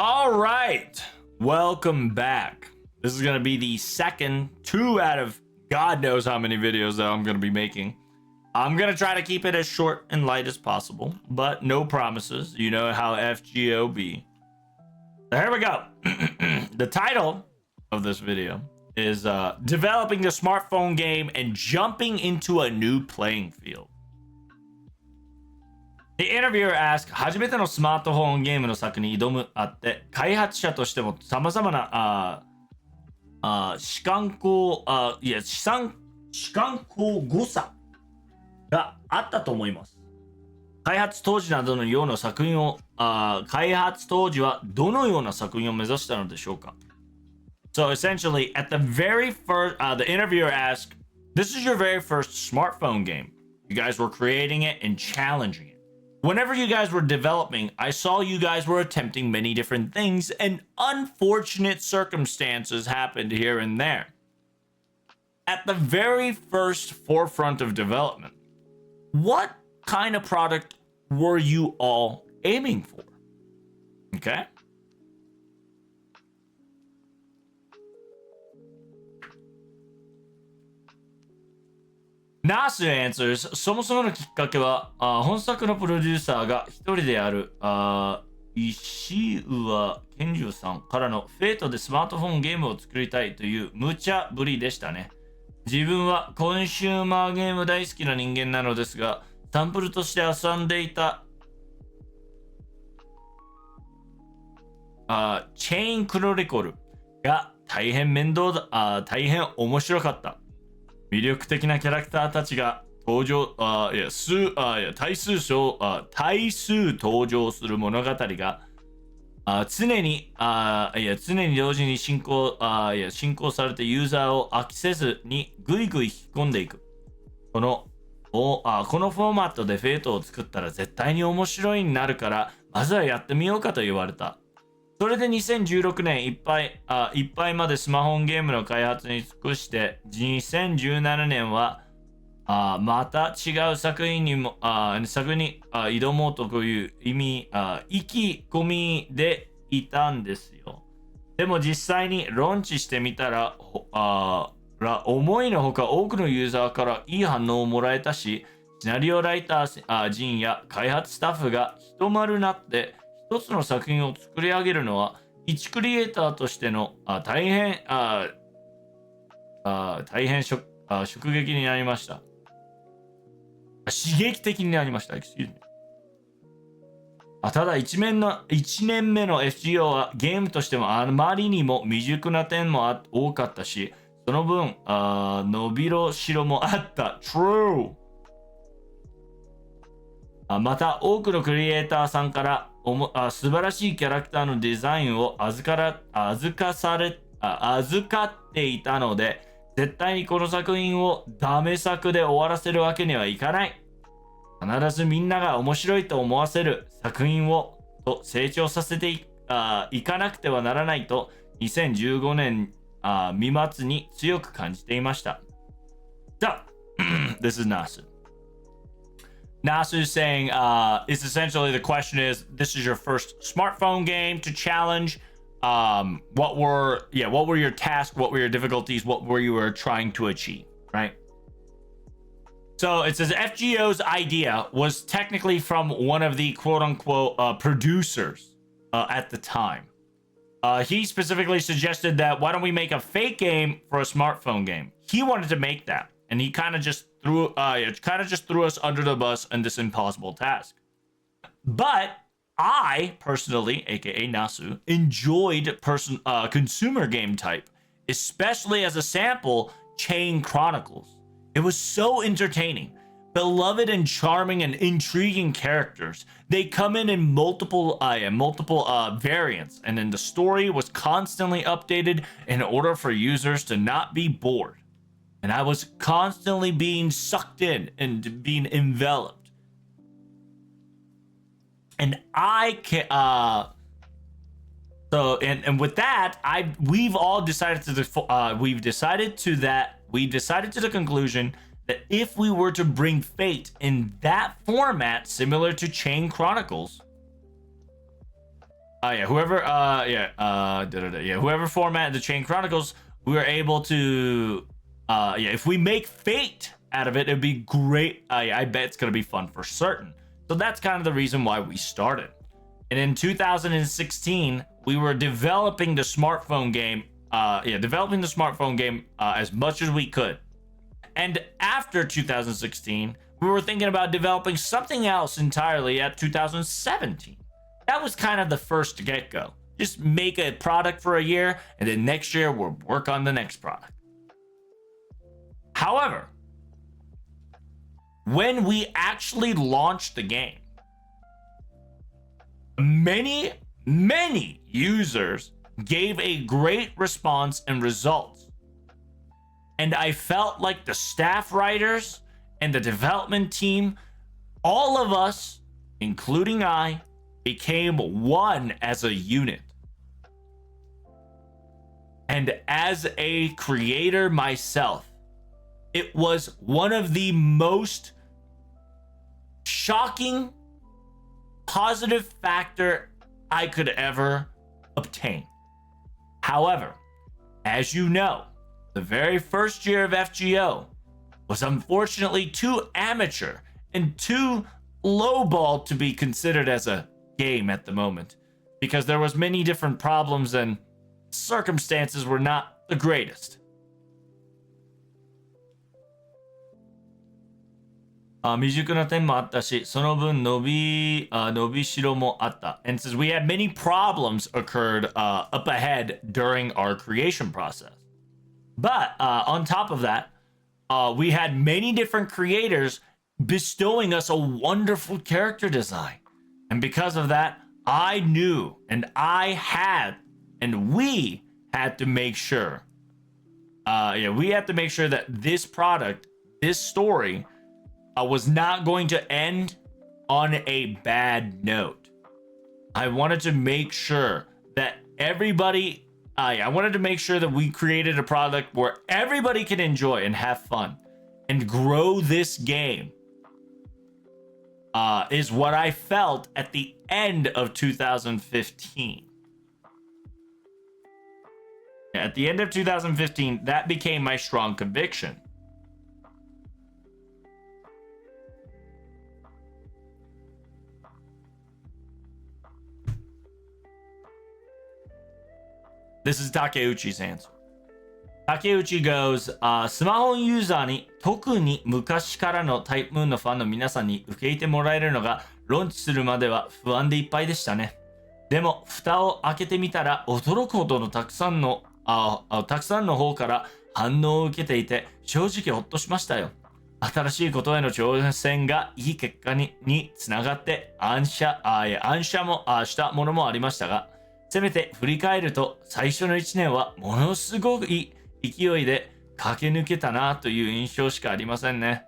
All right, welcome back. This is gonna be the second 2 out of God knows how many videos that I'm gonna be making. I'm gonna try to keep it as short and light as possible, but no promises. You know how FGO be. So here we go. The title of this video is developing a smartphone game and jumping into a new playing field. The interviewer asked, 初めてのスマートフォンゲームの作に挑むあって、開発者としても様々な試行誤差があったと思います。開発当時はどのような作品を目指したのでしょうか? So essentially, at the very first, the interviewer asked, this is your very first smartphone game. You guys were creating it and challenging it. Whenever you guys were developing, I saw you guys were attempting many different things and unfortunate circumstances happened here and there. At the very first forefront of development, what kind of product were you all aiming for? Okay. Nasu answers, そもそものきっかけは、本作のプロデューサーが一人である石上健二さんからのフェイトでスマートフォンゲームを作りたいという無茶ぶりでしたね。自分はコンシューマーゲーム大好きな人間なのですが、サンプルとして遊んでいたチェーンクロニクルが大変面白かった。魅力的なキャラクターたちが大数登場する物語が常に同時に進行されてユーザーを飽きせずにぐいぐい引き込んでいく。このフォーマットでフェイトを作ったら絶対に面白いになるからまずはやってみようかと言われた。それで2016年いっぱいまでスマホゲームの開発に尽くして2017年はまた違う作品に挑もうという意気込みでいたんですよ。でも実際にローンチしてみたら思いのほか多くのユーザーからいい反応をもらえたし、シナリオライター陣や開発スタッフが一丸なって一つの作品を作り上げるのは一クリエイターとしての大変衝撃になりました。刺激的になりました。ただ1年目の FGO はゲームとしてもあまりにも未熟な点も多かったし、その分伸びしろもあった。True。また多くのクリエイターさんから素晴らしいキャラクターのデザインを預かっていたので、絶対にこの作品をダメ作で終わらせるわけにはいかない。必ずみんなが面白いと思わせる作品を成長させていかなくてはならないと2015年未末に強く感じていました。So, this is Nasu is saying, it's essentially the question is, this is your first smartphone game to challenge. What were your tasks? What were your difficulties? What were you trying to achieve? Right. So it says FGO's idea was technically from one of the quote unquote producers at the time. He specifically suggested that why don't we make a fake game for a smartphone game? He wanted to make that. And he kind of just threw us under the bus in this impossible task. But I personally, aka Nasu, enjoyed consumer game type, especially as a sample, Chain Chronicles. It was so entertaining. Beloved and charming and intriguing characters. They come in multiple variants, and then the story was constantly updated in order for users to not be bored. And I was constantly being sucked in and being enveloped. And with that, we've decided to the conclusion that if we were to bring Fate in that format, similar to Chain Chronicles, Whoever formatted the Chain Chronicles, we were able to if we make Fate out of it, it'd be great. I bet it's gonna be fun for certain. So that's kind of the reason why we started. And in 2016, we were developing the smartphone game. As much as we could. And after 2016, we were thinking about developing something else entirely at 2017. That was kind of the first get-go. Just make a product for a year, and then next year we'll work on the next product. However, when we actually launched the game, many users gave a great response and results. And I felt like the staff writers and the development team, all of us, including I, became one as a unit. And as a creator myself, it was one of the most shocking positive factor I could ever obtain. However, as you know, the very first year of FGO was unfortunately too amateur and too lowball to be considered as a game at the moment, because there was many different problems and circumstances were not the greatest. 未熟な点もあったし、その分伸びしろもあった。And since we had many problems occurred up ahead during our creation process. But on top of that, we had many different creators bestowing us a wonderful character design. And because of that, I knew and we had to make sure that this product, this story, was not going to end on a bad note. I wanted to make sure that we created a product where everybody can enjoy and have fun and grow this game. Is what I felt at the end of 2015. At the end of 2015, that became my strong conviction. This is Takeuchi's answer. Takeuchi goes, スマホユーザーに特に昔からのタイプムーンのファンの皆さんに受け入れてもらえるのがローンチするまでは不安でいっぱいでしたね。でも蓋を開けてみたら驚くほどのたくさんの方から反応を受けていて正直ほっとしましたよ。新しいことへの挑戦がいい結果につながって暗射もしたものもありましたが、せめて振り返ると最初の1年はものすごい勢いで駆け抜けたなという印象しかありませんね。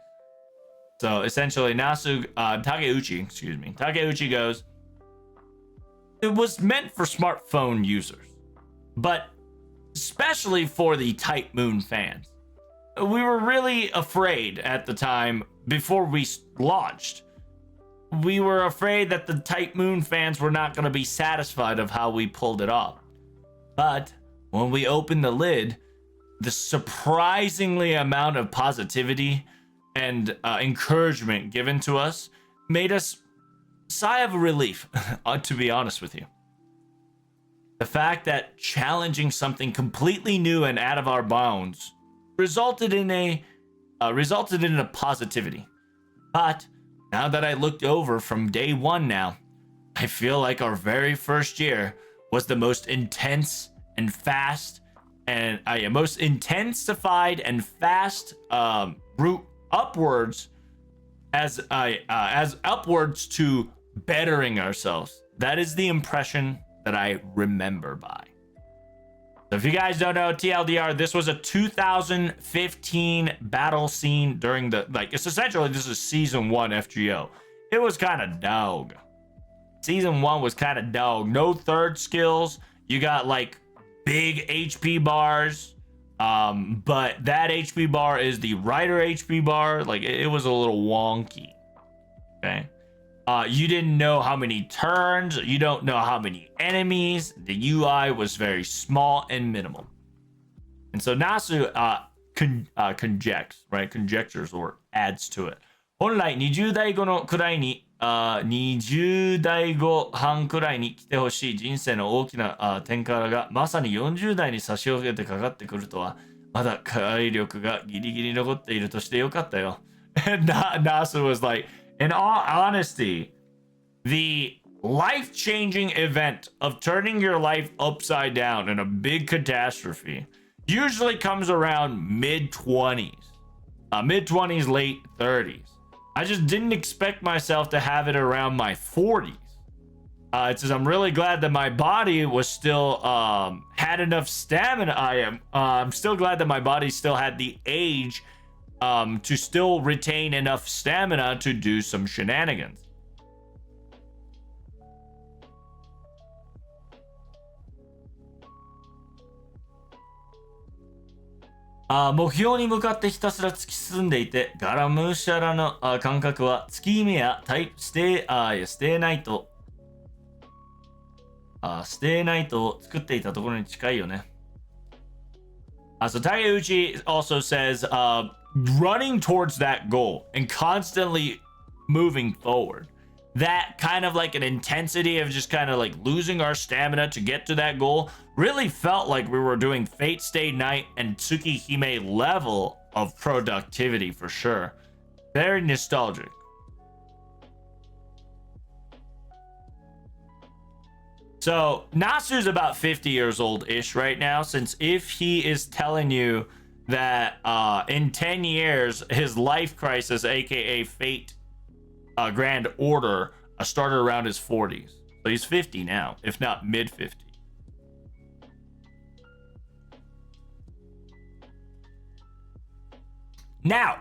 So essentially, Takeuchi goes, it was meant for smartphone users, but especially for the Type Moon fans. We were really afraid at the time before we launched. We were afraid that the Type Moon fans were not going to be satisfied of how we pulled it off. But when we opened the lid, the surprisingly amount of positivity and encouragement given to us made us sigh of relief, to be honest with you. The fact that challenging something completely new and out of our bounds resulted in a positivity. But now that I looked over from day one now, I feel like our very first year was the most intense and fast and most intensified and fast route upwards as upwards to bettering ourselves. That is the impression that I remember by. So if you guys don't know, TLDR, this was a 2015 battle scene during this is season 1 FGO. It was kind of dog. Season 1 was kind of dog. No third skills. You got like big HP bars. But that HP bar is the writer HP bar. Like it was a little wonky. Okay. You didn't know how many turns, you don't know how many enemies. The UI was very small and minimal. And so Nasu conjectures, right? Conjectures or adds to it. 本来20代後のくらいに、20代後半くらいに来てほしい人生の大きな転換がまさに40代に差し掛けてかかってくるとは、まだ体力がギリギリ残っているとしてよかったよ。And Nasu was like, in all honesty, the life-changing event of turning your life upside down in a big catastrophe usually comes around mid-20s, mid-20s, late 30s. I just didn't expect myself to have it around my 40s. It says, I'm really glad that my body was still had enough stamina. I'm still glad that my body still had the age to still retain enough stamina to do some shenanigans. 目標に向かってひたすら突き進んでいて、がらむしゃらの感覚は月目やステイナイトを作っていたところに近いよね。So Takeuchi also says, running towards that goal and constantly moving forward, that kind of like an intensity of just kind of like losing our stamina to get to that goal really felt like we were doing Fate Stay Night and Tsukihime level of productivity for sure. Very nostalgic. So Nasu's about 50 years old-ish right now, since if he is telling you that in 10 years, his life crisis, aka Fate Grand Order, started around his 40s. So he's 50 now, if not mid-50. Now,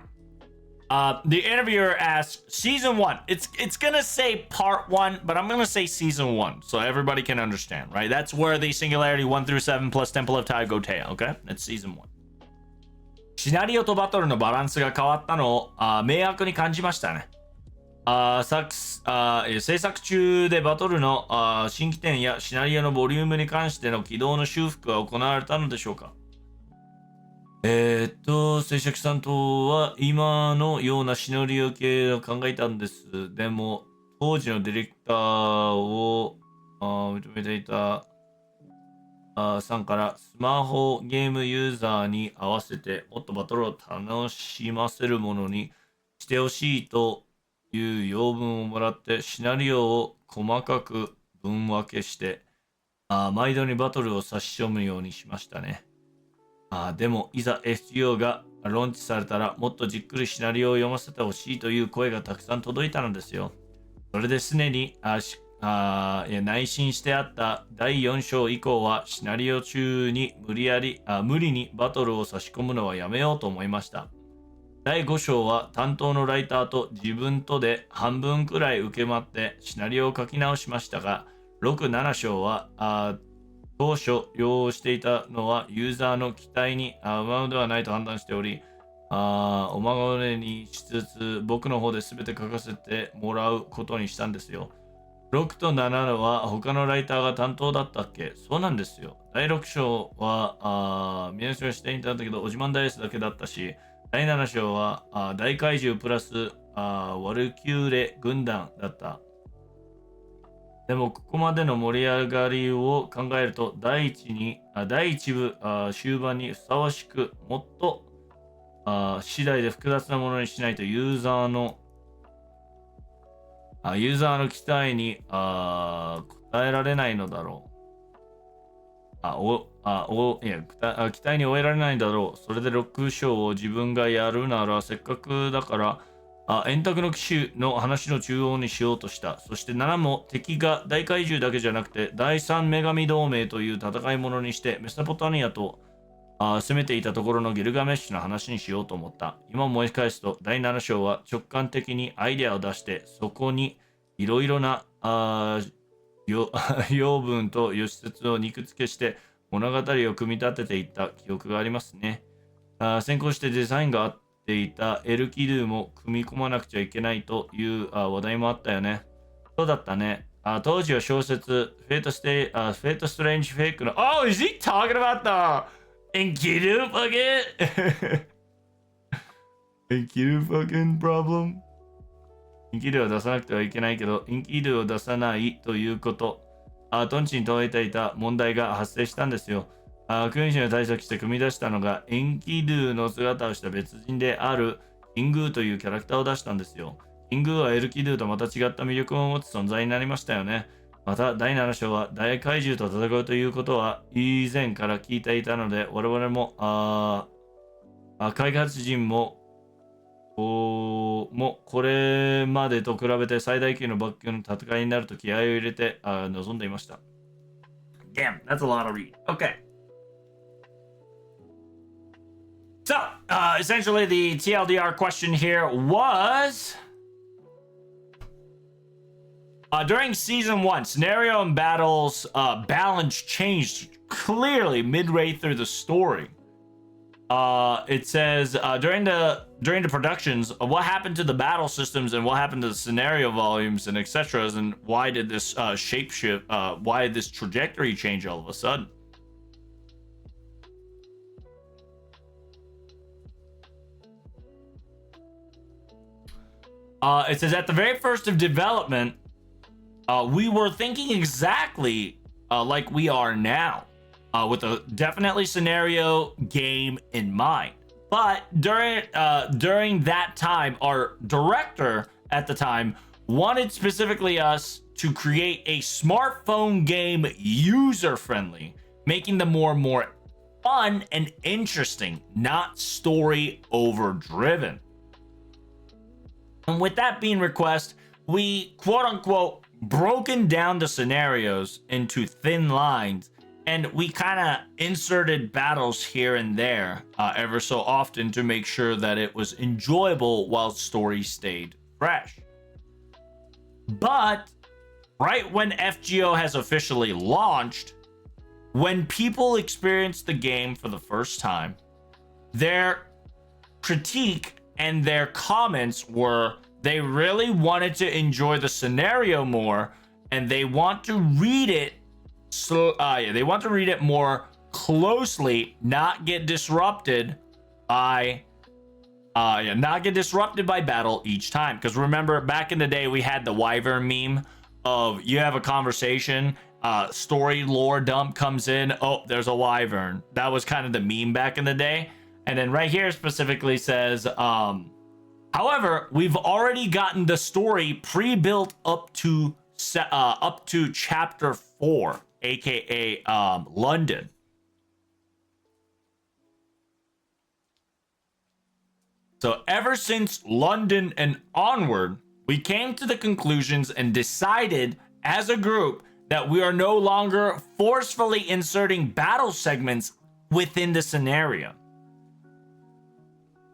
the interviewer asks, season 1. It's gonna say part 1, but I'm gonna say season 1, so everybody can understand, right? That's where the singularity 1 through 7 plus Temple of Takeuchi, okay? That's season 1. シナリオとバトルのバランスが変わったのを明確に感じましたね。制作中でバトルの新規点やシナリオのボリュームに関しての軌道の修復が行われたのでしょうか。制作さんとは今のようなシナリオ系を考えたんです。でも、当時のディレクターを認めていたさんからスマホゲームユーザーに合わせてもっとバトルを楽しませるものにしてほしいという要望をもらってシナリオを細かく分分けして毎度にバトルを差し込むようにしましたね。でもいざ FGO がローンチされたらもっとじっくりシナリオを読ませてほしいという声がたくさん届いたのですよ。それですでに内心してあった第4章以降はシナリオ中に無理にバトルを差し込むのはやめようと思いました。第5章は担当のライターと自分とで半分くらい受け持ってシナリオを書き直しましたが、6、7章は当初用していたのはユーザーの期待に合うものではないと判断しており、おまごれにしつつ僕の方で全て書かせてもらうことにしたんですよ。6と7は他のライターが担当だったっけ？そうなんですよ。第6章は見直しをしていたんだけど、オジマンダイスだけだったし、第7章は大怪獣プラスワルキューレ軍団だった。でもここまでの盛り上がりを考えると第1部終盤にふさわしくもっと次第で複雑なものにしないとユーザーの期待に応えられないのだろう。期待に終えられないんだろう。それで6章を自分がやるならせっかくだから円卓の騎士の話の中央にしようとした。そして7も敵が大怪獣だけじゃなくて第3女神同盟という戦い物にしてメソポタミアと攻めていたところのギルガメッシュの話にしようと思った。今思い返すと第7章は直感的にアイデアを出してそこにいろいろな養分と義説を肉付けして物語を組み立てていった記憶がありますね。先行してデザインがあっていたエルキドゥも組み込まなくちゃいけないという話題もあったよね。そうだったね。当時は小説、フェイトストレンジフェイクの、Oh, is he talking about the Enkidu fucking? Enkidu fucking problem? インキドゥを出さなくてはいけないけど、インキドゥを出さないということ。トンチに問えていた問題が発生したんですよ。君主の対策して組み出したのが、エンキドゥの姿をした別人であるキングーというキャラクターを出したんですよ。キングーはエルキドゥとまた違った魅力を持つ存在になりましたよね。また、第7章は大怪獣と戦うということは以前から聞いていたので、我々も、開発陣も、これまでと比べて最大級のバックの戦いになると気合を入れて臨んでいました。Damn, that's a lot of read. Okay. So, essentially the TLDR question here was... during Season 1, scenario and battles balance changed clearly midway through the story. It says during the productions, what happened to the battle systems and what happened to the scenario volumes and etc. And why did this shape shift? Why did this trajectory change all of a sudden? It says at the very first of development, we were thinking exactly like we are now. With a definitely scenario game in mind. But during that time, our director at the time wanted specifically us to create a smartphone game user-friendly, making them more fun and interesting, not story over-driven. And with that being request, we quote-unquote broken down the scenarios into thin lines, and we kind of inserted battles here and there ever so often to make sure that it was enjoyable while story stayed fresh. But right when FGO has officially launched, when people experience the game for the first time, their critique and their comments were they really wanted to enjoy the scenario more, and they want to read it they want to read it more closely, not get disrupted by battle each time. Because remember, back in the day, we had the wyvern meme of you have a conversation, story lore dump comes in, oh, there's a wyvern. That was kind of the meme back in the day. And then right here specifically says, however, we've already gotten the story pre-built up to chapter 4, aka London. So ever since London and onward, we came to the conclusions and decided as a group that we are no longer forcefully inserting battle segments within the scenario.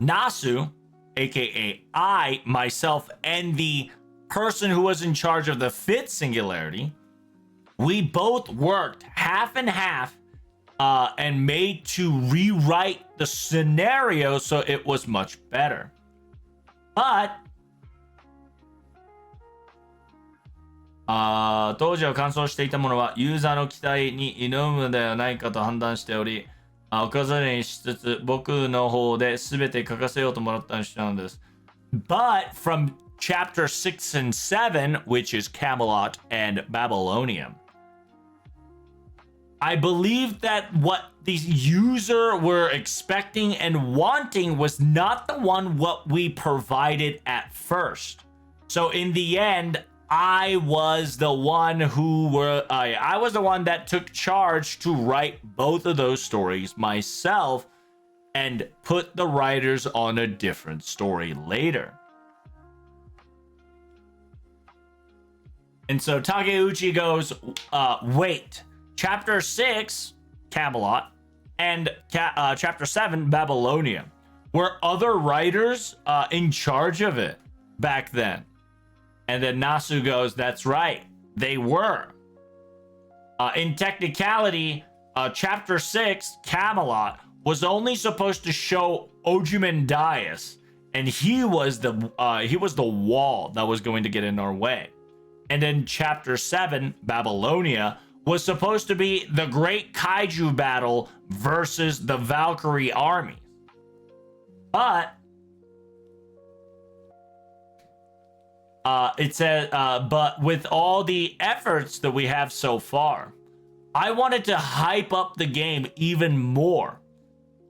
Nasu, aka I, myself, and the person who was in charge of the fifth singularity, we both worked half and half and made to rewrite the scenario so it was much better. But 当時は完走していたものはユーザーの期待に挑むのではないかと判断しており、お飾りにしつつ僕の方で全て書かせようともらったりしたのです。But from chapter 6 and 7, which is Camelot and Babylonium, I believe that what the user were expecting and wanting was not the one what we provided at first. So in the end, I was the one that took charge to write both of those stories myself and put the writers on a different story later. And so Takeuchi goes, wait, chapter 6, Camelot, and chapter 7, Babylonia. Were other writers in charge of it back then? And then Nasu goes, that's right, they were. In technicality, chapter 6, Camelot, was only supposed to show Ozymandias, and he was the wall that was going to get in our way. And then chapter 7, Babylonia, was supposed to be the great kaiju battle versus the Valkyrie army. But it says, but with all the efforts that we have so far, I wanted to hype up the game even more.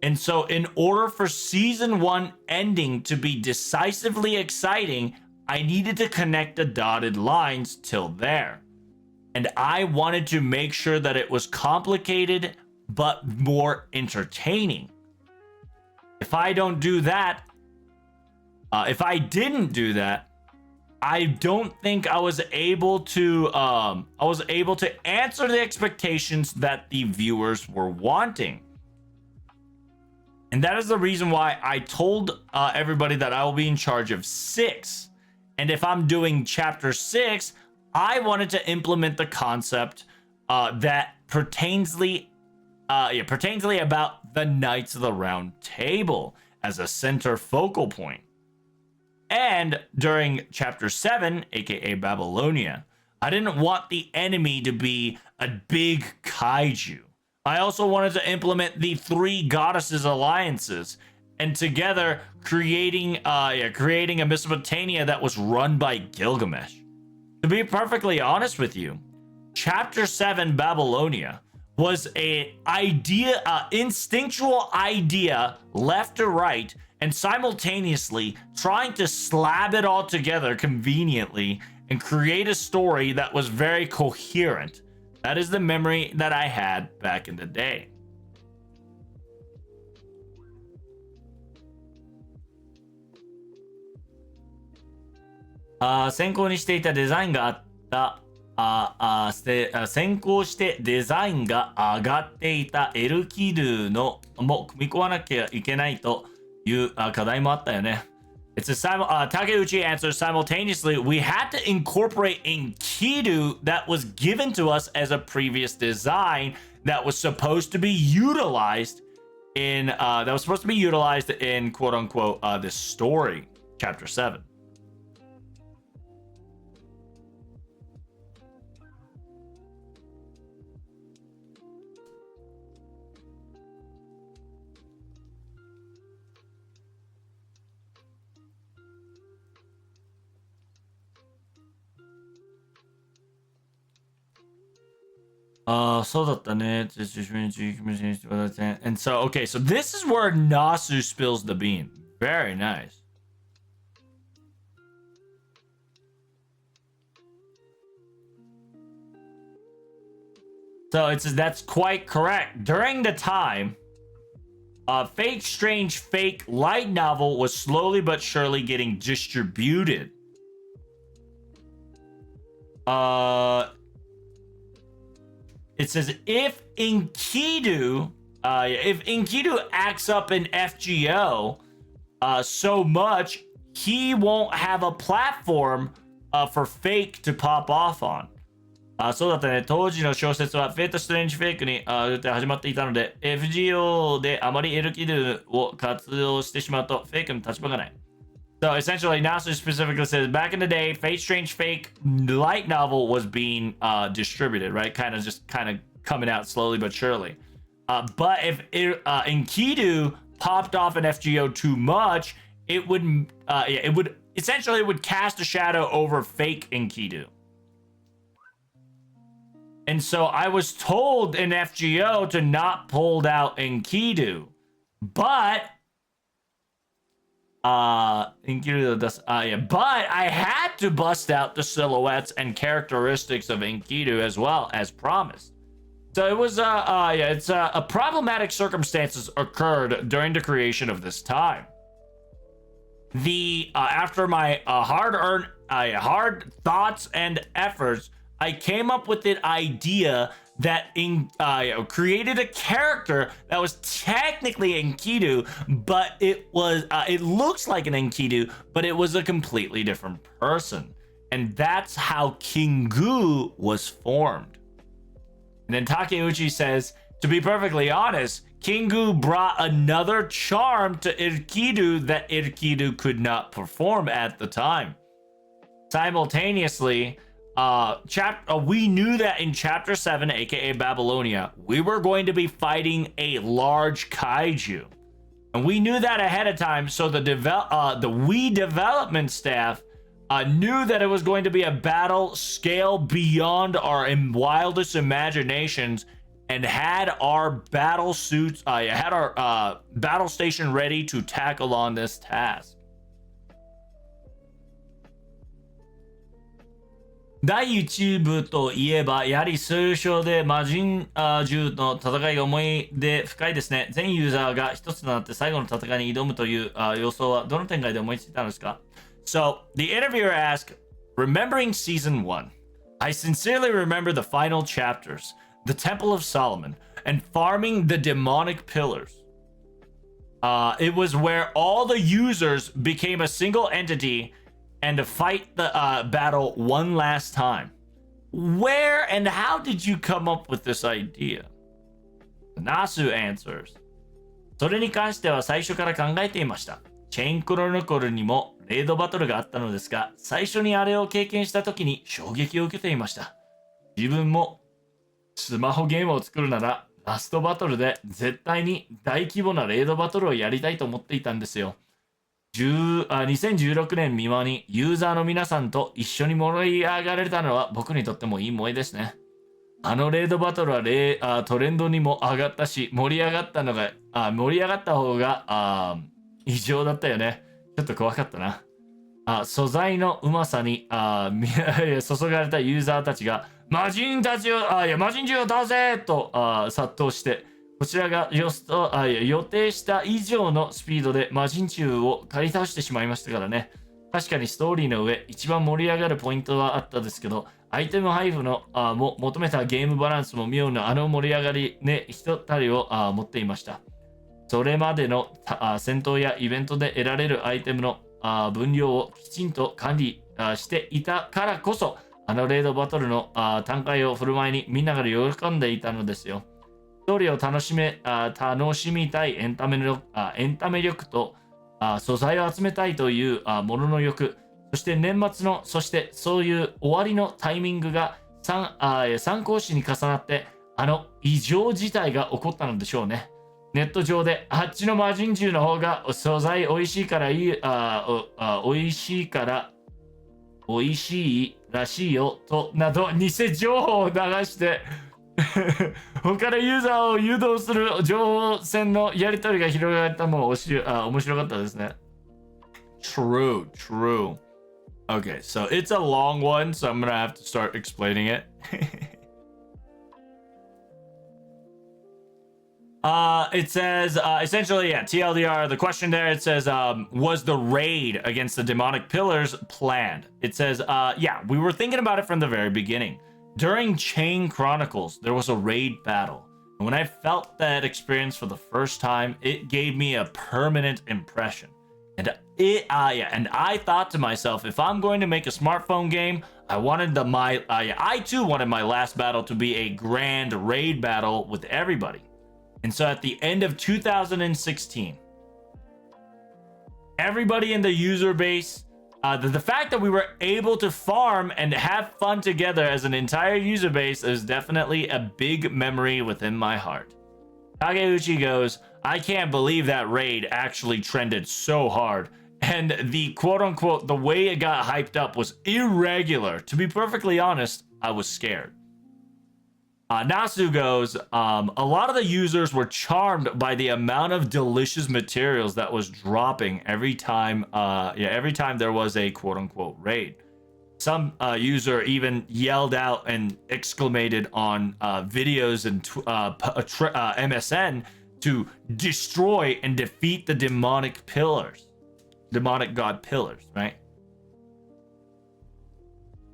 And so in order for season 1 ending to be decisively exciting, I needed to connect the dotted lines till there. And I wanted to make sure that it was complicated, but more entertaining. If I don't do that, if I didn't do that, I don't think I was able to answer the expectations that the viewers were wanting. And that is the reason why I told everybody that I will be in charge of 6. And if I'm doing chapter 6, I wanted to implement the concept that pertainsly about the Knights of the Round Table as a center focal point. And during chapter 7, aka Babylonia, I didn't want the enemy to be a big kaiju. I also wanted to implement the 3 goddesses alliances, and together creating a Mesopotamia that was run by Gilgamesh. To be perfectly honest with you, chapter 7 Babylonia was a instinctual idea left to right, and simultaneously trying to slab it all together conveniently and create a story that was very coherent. That is the memory that I had back in the day.先行してデザインが上がっていたエルキドゥのも組み込まなきゃいけないという課題もあったよね。It's a Takeuchi answers simultaneously. We had to incorporate Enkidu that was given to us as a previous design that was supposed to be utilized in quote unquote this story, chapter 7. So okay, so this is where Nasu spills the bean. Very nice. So that's quite correct. During the time, Fate Strange Fake light novel was slowly but surely getting distributed. It says if Enkidu acts up in FGO so much, he won't have a platform for Fake to pop off on. そうだったね。当時の小説はフェイト・ストレンジ・フェイクに始まっていたので、FGO であまりエルキドゥを活用してしまうとフェイクの立場がない。So essentially, Nasu specifically says back in the day, Fate Strange Fake light novel was being distributed, right? Kind of coming out slowly but surely. But if Enkidu popped off an FGO too much, it would cast a shadow over fake Enkidu. And so I was told in FGO to not pull out Enkidu, but but I had to bust out the silhouettes and characteristics of Enkidu as well as promised. So it was problematic circumstances occurred during the creation of this time. After my hard thoughts and efforts, I came up with an idea that created a character that was technically Enkidu, but it looks like an Enkidu, but it was a completely different person. And that's how Kingu was formed. And then Takeuchi says, to be perfectly honest, Kingu brought another charm to Enkidu that Enkidu could not perform at the time. Simultaneously, we knew that in chapter 7, aka Babylonia, we were going to be fighting a large kaiju. And we knew that ahead of time, so the Wii development staff knew that it was going to be a battle scale beyond our wildest imaginations, and had our battle suits, had our battle station ready to tackle on this task. 第1部といえば、やはり数章で魔人獣の戦いが思い出深いですね。全ユーザーが一つとなって最後の戦いに挑むという予想はどの展開で思いついたのですか? So, the interviewer asked, remembering season 1, I sincerely remember the final chapters, the Temple of Solomon, and farming the demonic pillars. It was where all the users became a single entity and to fight the battle one last time. Where and how did you come up with this idea? Nasu answers. それに関しては最初から考えていました。チェインクロノコルにもレードバトルがあったのですが、最初にあれを経験した時に衝撃を受けていました。自分もスマホゲームを作るならラストバトルで絶対に大規模なレードバトルをやりたいと思っていたんですよ。2016年見間にユーザーの皆さんと一緒に盛り上がれたのは僕にとってもいい思いですね。あのレードバトルはトレンドにも上がったし、盛り上がった方が異常だったよね。ちょっと怖かったな。素材のうまさに注がれたユーザーたちが魔人獣を倒せと殺到して、こちらが予定した以上のスピードで魔人獣を狩り倒してしまいましたからね。確かにストーリーの上、一番盛り上がるポイントはあったですけど、アイテム配布のも求めたゲームバランスも妙な盛り上がりね、人たりを持っていました。それまでの戦闘やイベントで得られるアイテムの分量をきちんと管理していたからこそ、レードバトルの単価を振る舞いにみんなが喜んでいたのですよ。ストーリーを楽しみたいエンタメ力と素材を集めたいというものの欲、そして年末の、そしてそういう終わりのタイミングが参考詞に重なって異常事態が起こったのでしょうね。ネット上であっちの魔人獣の方が素材美味しいから美味しいらしいよとなど偽情報を流して他のユーザーを誘導する情報戦のやり取りが広がったも面白かったですね。True. Okay, so it's a long one, so I'm gonna have to start explaining it. It says, essentially, yeah, TLDR, the question there, it says, was the raid against the demonic pillars planned? It says, yeah, we were thinking about it from the very beginning. During Chain Chronicles, there was a raid battle. And when I felt that experience for the first time, it gave me a permanent impression. And I thought to myself, if I'm going to make a smartphone game, I too wanted my last battle to be a grand raid battle with everybody. And so at the end of 2016, everybody in the user base, the fact that we were able to farm and have fun together as an entire user base is definitely a big memory within my heart. Takeuchi goes, I can't believe that raid actually trended so hard. And the quote-unquote, the way it got hyped up was irregular. To be perfectly honest, I was scared. Nasu goes, a lot of the users were charmed by the amount of delicious materials that was dropping every time there was a quote-unquote raid. Some user even yelled out and exclaimed on videos and MSN to destroy and defeat the demonic god pillars, right?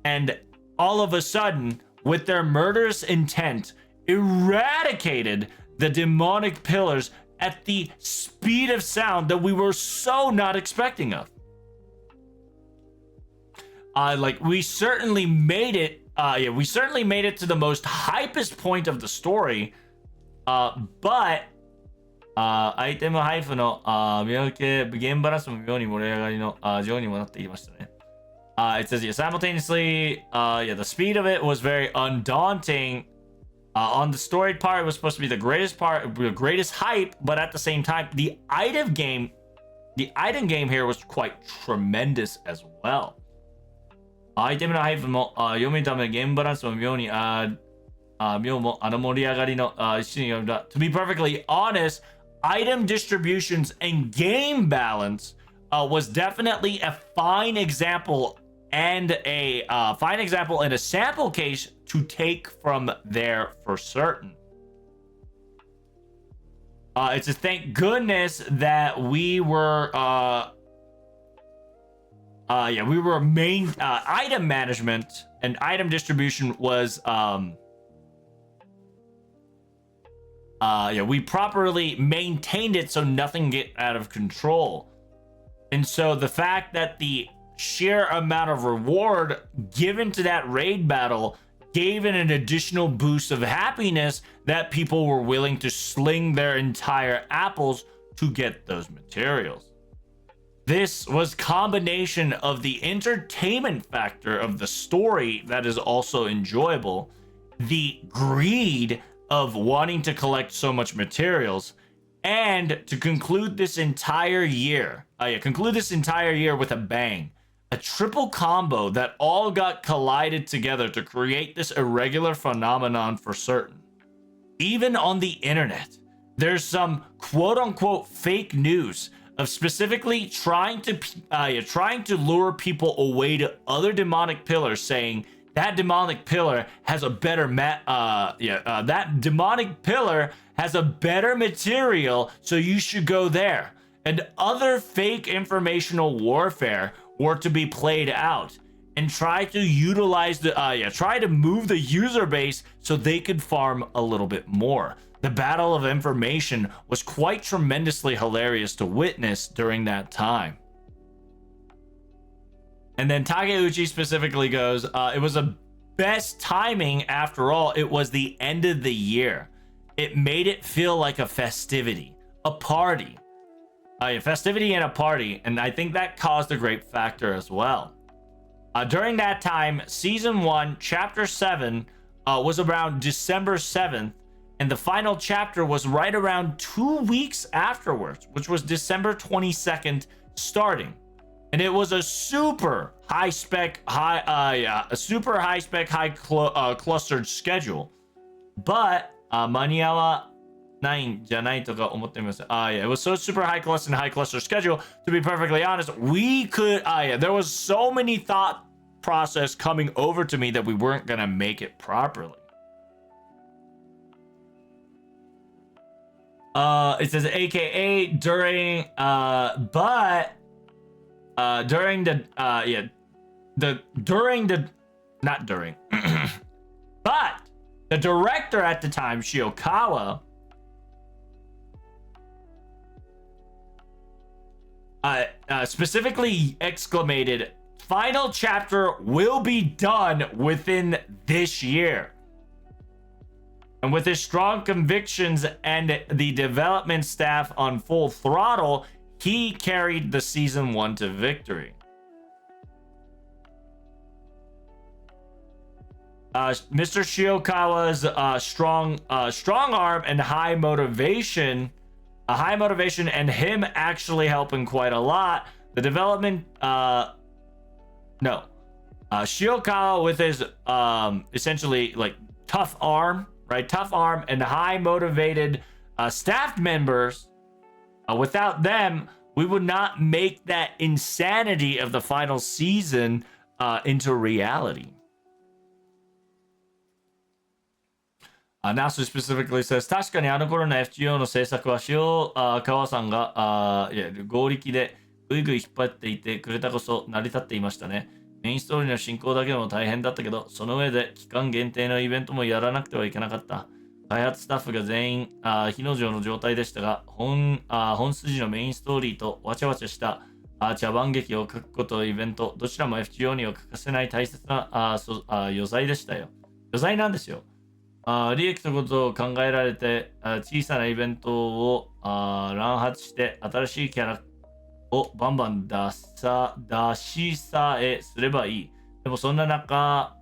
And all of a sudden, with their murderous intent, eradicated the demonic pillars at the speed of sound that we were so not expecting of. We certainly made it. We certainly made it to the most hypest point of the story. But アイテム配布の見分けゲームバランスも妙に盛り上がりの情にもなってきましたね。It says, yeah, simultaneously, the speed of it was very undaunting. On the storied part, it was supposed to be the greatest part, the greatest hype, but at the same time, the item game here was quite tremendous as well. アイテムの配布も読むためのゲームバランスも妙も盛り上がりの一緒に読んだ。To be perfectly honest, item distributions and game balance was definitely a fine example and a sample case to take from there for certain. It's a thank goodness that we were main item management and item distribution was we properly maintained it so nothing get out of control. And so the fact that the sheer amount of reward given to that raid battle gave it an additional boost of happiness that people were willing to sling their entire apples to get those materials. This was combination of the entertainment factor of the story that is also enjoyable, the greed of wanting to collect so much materials, and to conclude this entire year with a bang. A triple combo that all got collided together to create this irregular phenomenon for certain. Even on the internet, there's some quote-unquote fake news of specifically trying to lure people away to other demonic pillars, saying that demonic pillar has a better that demonic pillar has a better material, so you should go there. And other fake informational warfare were to be played out and try to utilize try to move the user base so they could farm a little bit more. The battle of information was quite tremendously hilarious to witness during that time. And then Takeuchi specifically goes, it was a best timing after all. It was the end of the year. It made it feel like a festivity, a party. A festivity and a party, and I think that caused a great factor as well. During that time, Season 1, Chapter 7 was around December 7th, and the final chapter was right around 2 weeks afterwards, which was December 22nd starting. And it was a super high-spec, clustered schedule. But, 間に合わないんじゃないとか思ってます。it was so super high cluster schedule. To be perfectly honest, we could, there was so many thought process coming over to me that we weren't gonna make it properly. It says AKA during, but during the not during, but the director at the time, Shiokawa, specifically exclamated, final chapter will be done within this year. And with his strong convictions and the development staff on full throttle, he carried the season 1 to victory. Mr. Shiokawa's strong arm and high motivation, and him actually helping quite a lot. The development, Shiokawa with his essentially like tough arm and high motivated staff members. Without them, we would not make that insanity of the final season into reality. Nasu specifically says, 確かにあの頃の FGO の制作は塩川さんが合力でぐいぐい引っ張っていてくれたこそ成り立っていましたね。メインストーリーの進行だけでも大変だったけど、その上で期間限定のイベントもやらなくてはいけなかった。開発スタッフが全員火の城の状態でしたが、本筋のメインストーリーとわちゃわちゃした茶番劇を書くこととイベント、どちらも FGO には欠かせない大切な余罪でしたよ。余罪なんですよ。利益のことを考えられて、小さなイベントを乱発して新しいキャラをバンバン出しさえすればいい。でもそんな中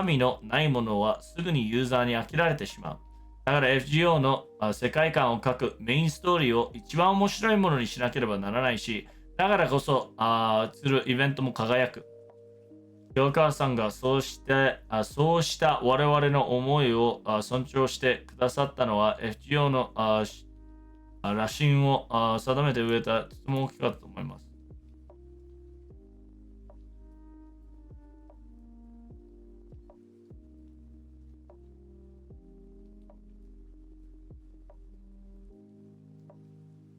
身のないものはすぐにユーザーに飽きられてしまう。だから FGO の世界観を書くメインストーリーを一番面白いものにしなければならないし、だからこそするイベントも輝く。清川さんがそうした我々の思いを尊重してくださったのは FGO の羅針を定めて植えたとても大きかったと思います。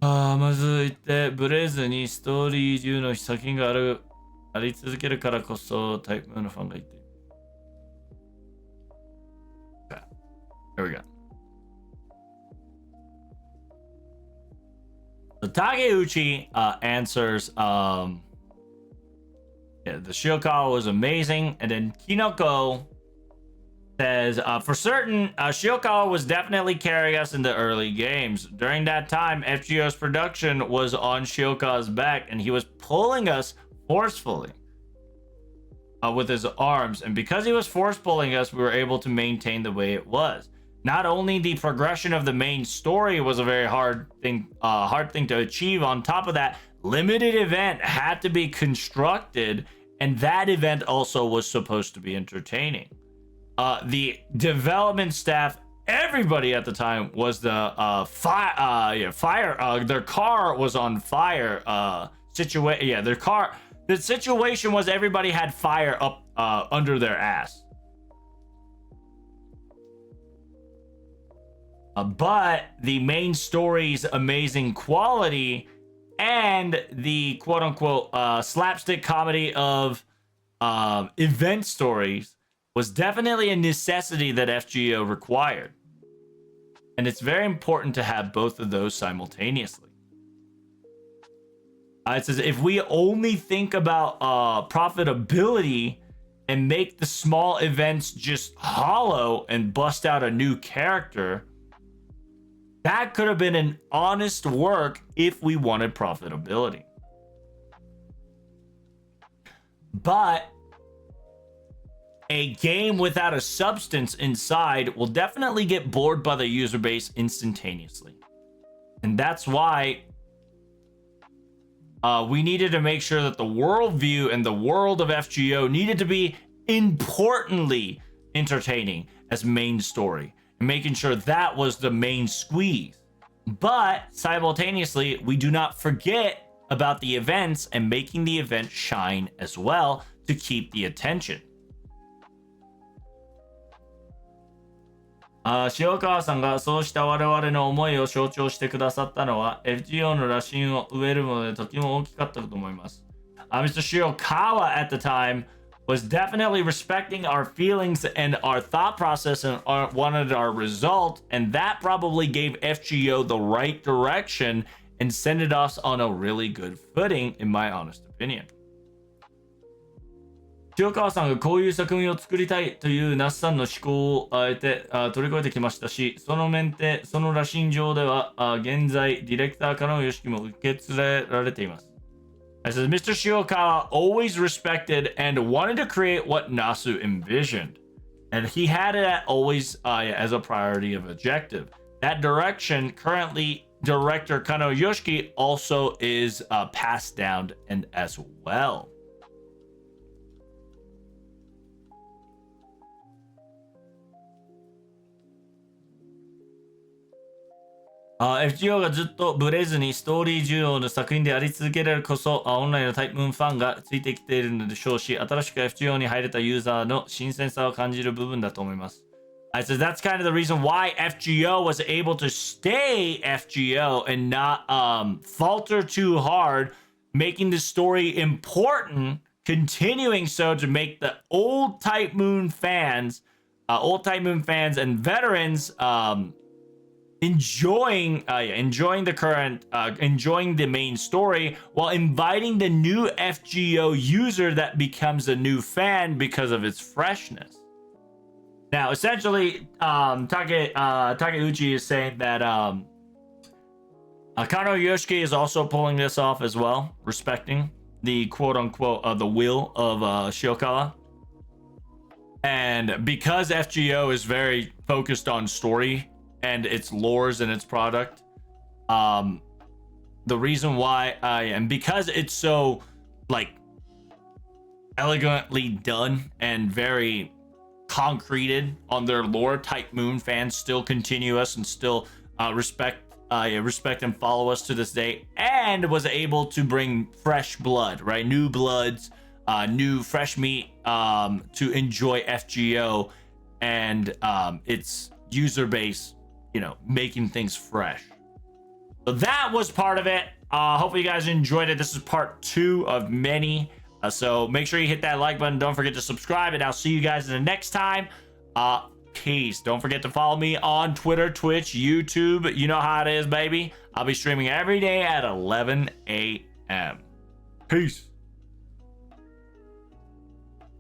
まず言ってブレずにストーリー中の作品があり続けるからこそタイプのファンがいて。Here we go. So Takeuchi answers, yeah, the Shiokawa was amazing. And then Kinoko says, for certain, Shiokawa was definitely carrying us in the early games. During that time, FGO's production was on Shiokawa's back, and he was pulling us forcefully with his arms. And because he was force pulling us, we were able to maintain the way it was. Not only the progression of the main story was a very hard thing to achieve. On top of that, limited event had to be constructed, and that event also was supposed to be entertaining. The development staff, everybody at the time was the fire. Their car was on fire. The situation was everybody had fire up under their ass. But the main story's amazing quality and the quote-unquote slapstick comedy of event stories was definitely a necessity that FGO required. And it's very important to have both of those simultaneously. It says, if we only think about profitability and make the small events just hollow and bust out a new character, that could have been an honest work if we wanted profitability. But a game without a substance inside will definitely get bored by the user base instantaneously. And that's why we needed to make sure that the worldview and the world of FGO needed to be importantly entertaining as main story. Making sure that was the main squeeze. But simultaneously, we do not forget about the events and making the event shine as well to keep the attention. 塩川さんがそうした我々の思いを象徴してくださったのは FGO の羅針を植えるものでとても大きかったと思います。Mr. Shiokawa at the time was definitely respecting our feelings and our thought process and wanted our result, and that probably gave FGO the right direction and sent us on a really good footing, in my honest opinion. 塩川さんがこういう作品を作りたいという那須さんの思考をあえて取り越えてきましたし、その面でその羅針上では現在ディレクターからの良識も受け継られています。I said, Mr. Shiokawa always respected and wanted to create what Nasu envisioned. And he had it always as a priority of objective. That direction, currently, director Kano Yoshiki also is passed down and as well. FGO がずっとブレずにストーリー需要の作品であり続けられるこそオンラインのタイプファンがついてきているのでしょうし、新しく FGO に入れたユーザーの新鮮さを感じる部分だと思います。So that's kind of the reason why FGO was able to stay FGO and not falter too hard, making the story important, continuing so to make the old Type Moon fans and veterans enjoying the main story while inviting the new FGO user that becomes a new fan because of its freshness. Now, essentially, Takeuchi is saying that Kano Yoshiki is also pulling this off as well, respecting the quote-unquote the will of Shiokawa. And because FGO is very focused on story and its lores and its product, the reason why and because it's so like elegantly done and very concreted on their lore, Type Moon fans still continue us and still respect and follow us to this day, and was able to bring fresh blood, right? New bloods, new fresh meat to enjoy FGO and its user base, you know, making things fresh. So that was part of it. Hopefully you guys enjoyed it. This is part 2 of many. So make sure you hit that like button. Don't forget to subscribe, and I'll see you guys in the next time. Peace. Don't forget to follow me on Twitter, Twitch, YouTube. You know how it is, baby. I'll be streaming every day at 11 a.m. Peace.